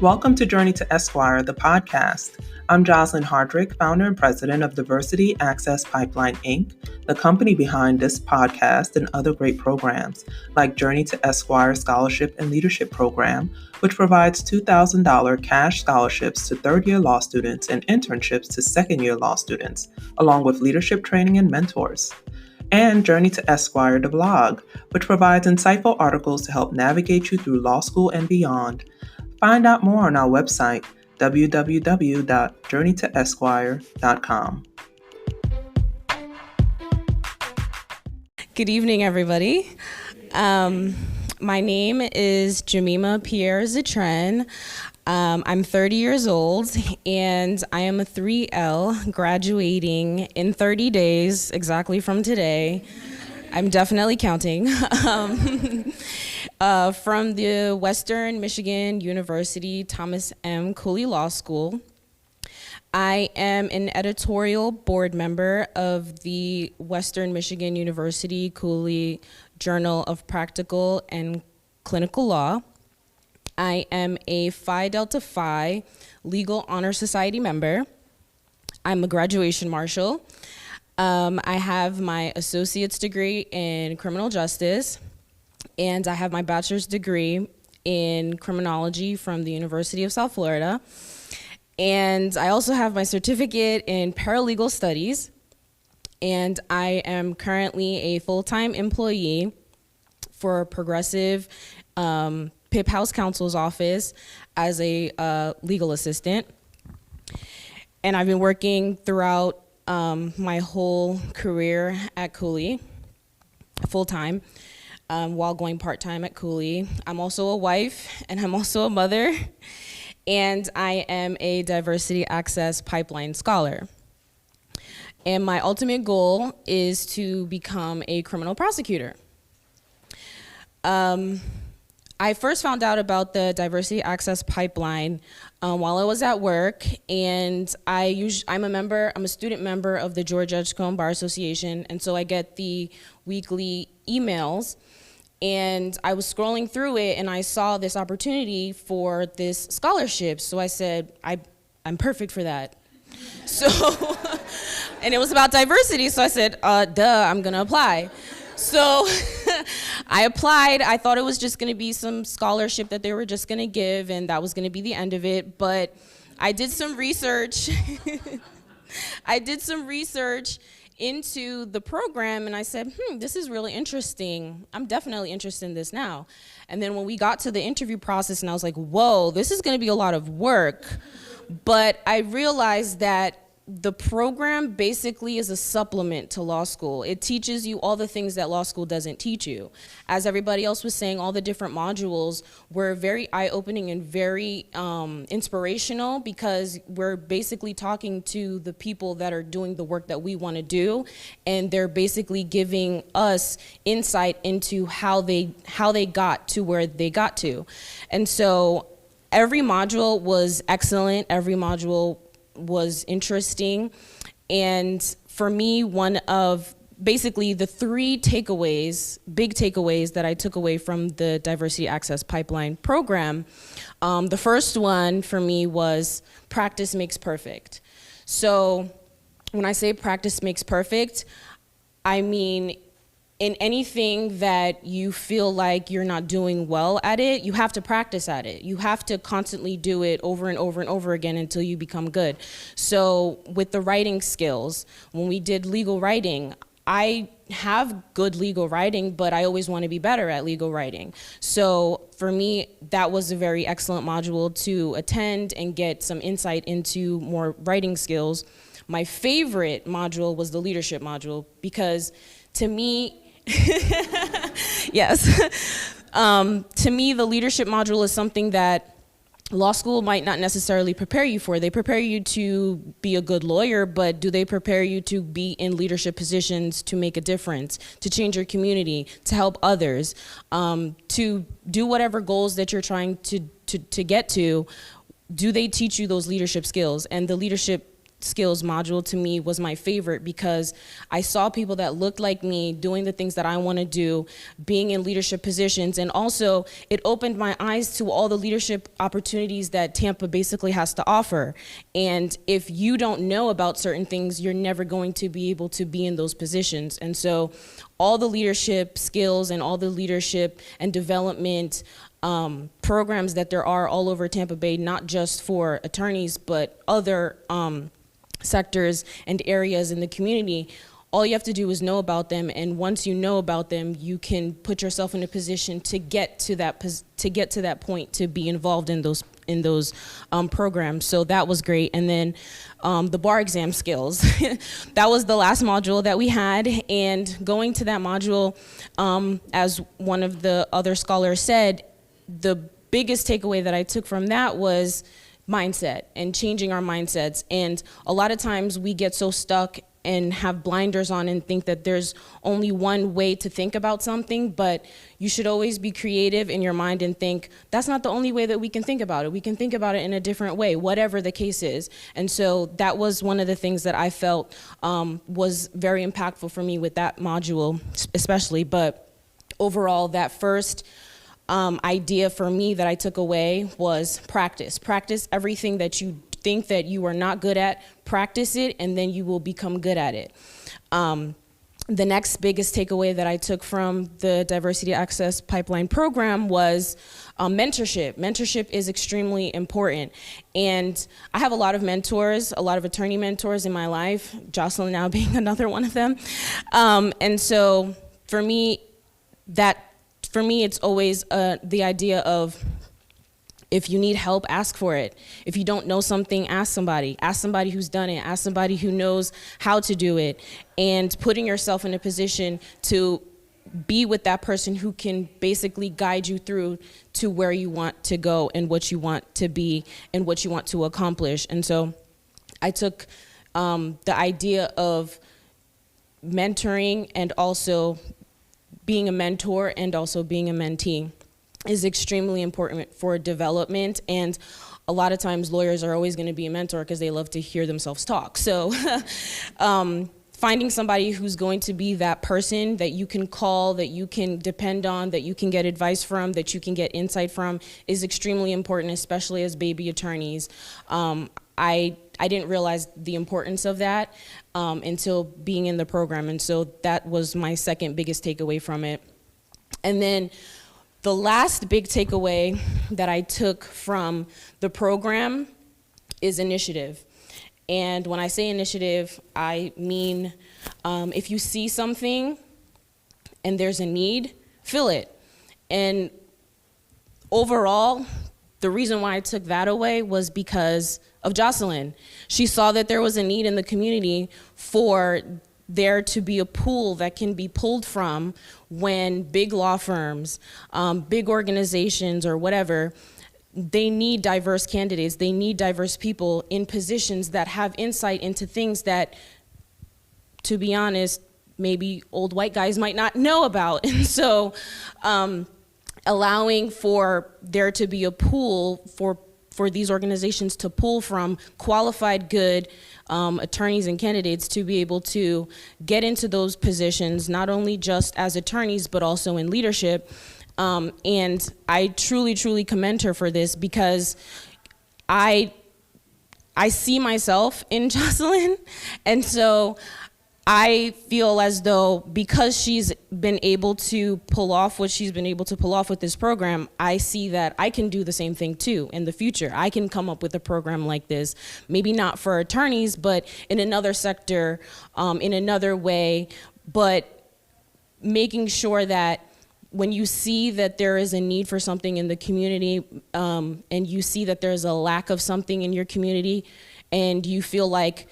Welcome to Journey to Esquire, the podcast. I'm Jocelyn Hardrick, founder and president of Diversity Access Pipeline, Inc., the company behind this podcast and other great programs, like Journey to Esquire Scholarship and Leadership Program, which provides $2,000 cash scholarships to third-year law students and internships to second-year law students, along with leadership training and mentors. And Journey to Esquire, the blog, which provides insightful articles to help navigate you through law school and beyond. Find out more on our website, www.journeytoesquire.com. Good evening, everybody. My name is Jemima Pierre Zetrenne. I'm 30 years old, and I am a 3L graduating in 30 days, exactly from today. I'm definitely counting. From the Western Michigan University Thomas M. Cooley Law School. I am an editorial board member of the Western Michigan University Cooley Journal of Practical and Clinical Law. I am a Phi Delta Phi Legal Honor Society member. I'm a graduation marshal. I have my associate's degree in criminal justice, and I have my bachelor's degree in criminology from the University of South Florida. And I also have my certificate in paralegal studies, and I am currently a full-time employee for Progressive PIP House Counsel's Office as a legal assistant. And I've been working throughout my whole career at Cooley, full-time, while going part-time at Cooley. I'm also a wife, and I'm also a mother, and I am a Diversity Access Pipeline Scholar. And my ultimate goal is to become a criminal prosecutor. I first found out about the Diversity Access Pipeline while I was at work, and I'm a student member of the George Edgecombe Bar Association, and so I get the weekly emails, and I was scrolling through it, and I saw this opportunity for this scholarship, so I said, I'm perfect for that. So, and it was about diversity, so I said, I'm gonna apply. So I applied. I thought it was just going to be some scholarship that they were just going to give, and that was going to be the end of it. But I did some research. Into the program, and I said, this is really interesting. I'm definitely interested in this now. And then when we got to the interview process, and I was like, whoa, this is going to be a lot of work. But I realized that the program basically is a supplement to law school. It teaches you all the things that law school doesn't teach you. As everybody else was saying, all the different modules were very eye-opening and very inspirational, because we're basically talking to the people that are doing the work that we want to do, and they're basically giving us insight into how they got to where they got to. And so every module was excellent. Every module was interesting, and for me, one of basically the three big takeaways that I took away from the Diversity Access Pipeline program, the first one for me was practice makes perfect. So when I say practice makes perfect, I mean in anything that you feel like you're not doing well at it, you have to practice at it. You have to constantly do it over and over and over again until you become good. So with the writing skills, when we did legal writing, I have good legal writing, but I always want to be better at legal writing. So for me, that was a very excellent module to attend and get some insight into more writing skills. My favorite module was the leadership module, because to me, yes. To me, the leadership module is something that law school might not necessarily prepare you for. They prepare you to be a good lawyer, but do they prepare you to be in leadership positions, to make a difference, to change your community, to help others, to do whatever goals that you're trying to get to? Do they teach you those leadership skills? And the leadership skills module to me was my favorite, because I saw people that looked like me doing the things that I want to do, being in leadership positions, and also it opened my eyes to all the leadership opportunities that Tampa basically has to offer. And if you don't know about certain things, you're never going to be able to be in those positions. And so all the leadership skills and all the leadership and development programs that there are all over Tampa Bay, not just for attorneys, but other sectors and areas in the community, all you have to do is know about them, and once you know about them, you can put yourself in a position to get to that point to be involved in those programs. So that was great. And then the bar exam skills, that was the last module that we had, and going to that module, as one of the other scholars said, the biggest takeaway that I took from that was mindset and changing our mindsets. And a lot of times we get so stuck and have blinders on and think that there's only one way to think about something, but you should always be creative in your mind and think, that's not the only way that we can think about it. We can think about it in a different way, whatever the case is. And so that was one of the things that I felt was very impactful for me with that module especially. But overall, that first idea for me that I took away was practice. Practice everything that you think that you are not good at, practice it, and then you will become good at it. The next biggest takeaway that I took from the Diversity Access Pipeline program was mentorship. Mentorship is extremely important. And I have a lot of mentors, a lot of attorney mentors in my life, Jocelyn now being another one of them. And so for me, it's always the idea of, if you need help, ask for it. If you don't know something, ask somebody who's done it, ask somebody who knows how to do it, and putting yourself in a position to be with that person who can basically guide you through to where you want to go and what you want to be and what you want to accomplish. And so I took the idea of mentoring and also being a mentor and also being a mentee is extremely important for development. And a lot of times lawyers are always going to be a mentor because they love to hear themselves talk. So finding somebody who's going to be that person that you can call, that you can depend on, that you can get advice from, that you can get insight from is extremely important, especially as baby attorneys. I didn't realize the importance of that until being in the program. And so that was my second biggest takeaway from it. And then the last big takeaway that I took from the program is initiative. And when I say initiative, I mean if you see something and there's a need, fill it. And overall, the reason why I took that away was because of Jocelyn. She saw that there was a need in the community for there to be a pool that can be pulled from when big law firms, big organizations or whatever, they need diverse candidates. They need diverse people in positions that have insight into things that, to be honest, maybe old white guys might not know about. And so allowing for there to be a pool for these organizations to pull from qualified, good attorneys and candidates to be able to get into those positions, not only just as attorneys, but also in leadership. And I truly, truly commend her for this, because I see myself in Jocelyn. And so I feel as though because she's been able to pull off what she's been able to pull off with this program, I see that I can do the same thing too in the future. I can come up with a program like this, maybe not for attorneys, but in another sector, in another way, but making sure that when you see that there is a need for something in the community, and you see that there's a lack of something in your community, and you feel like,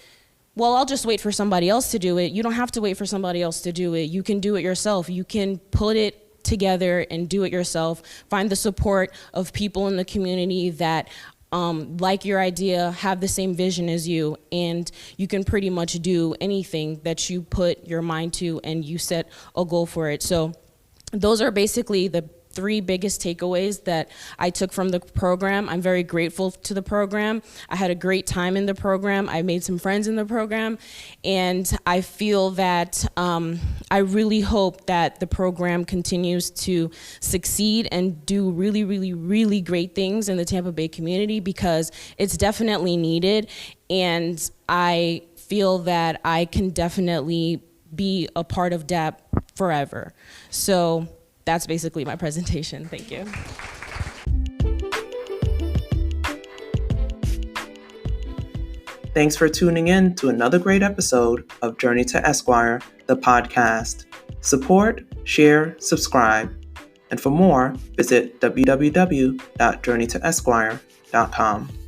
well, I'll just wait for somebody else to do it. You don't have to wait for somebody else to do it. You can do it yourself. You can put it together and do it yourself. Find the support of people in the community that like your idea, have the same vision as you, and you can pretty much do anything that you put your mind to and you set a goal for it. So those are basically the three biggest takeaways that I took from the program. I'm very grateful to the program. I had a great time in the program. I made some friends in the program. And I feel that I really hope that the program continues to succeed and do really, really, really great things in the Tampa Bay community, because it's definitely needed. And I feel that I can definitely be a part of DAP forever. So that's basically my presentation. Thank you. Thanks for tuning in to another great episode of Journey to Esquire, the podcast. Support, share, subscribe. And for more, visit www.journeytoesquire.com.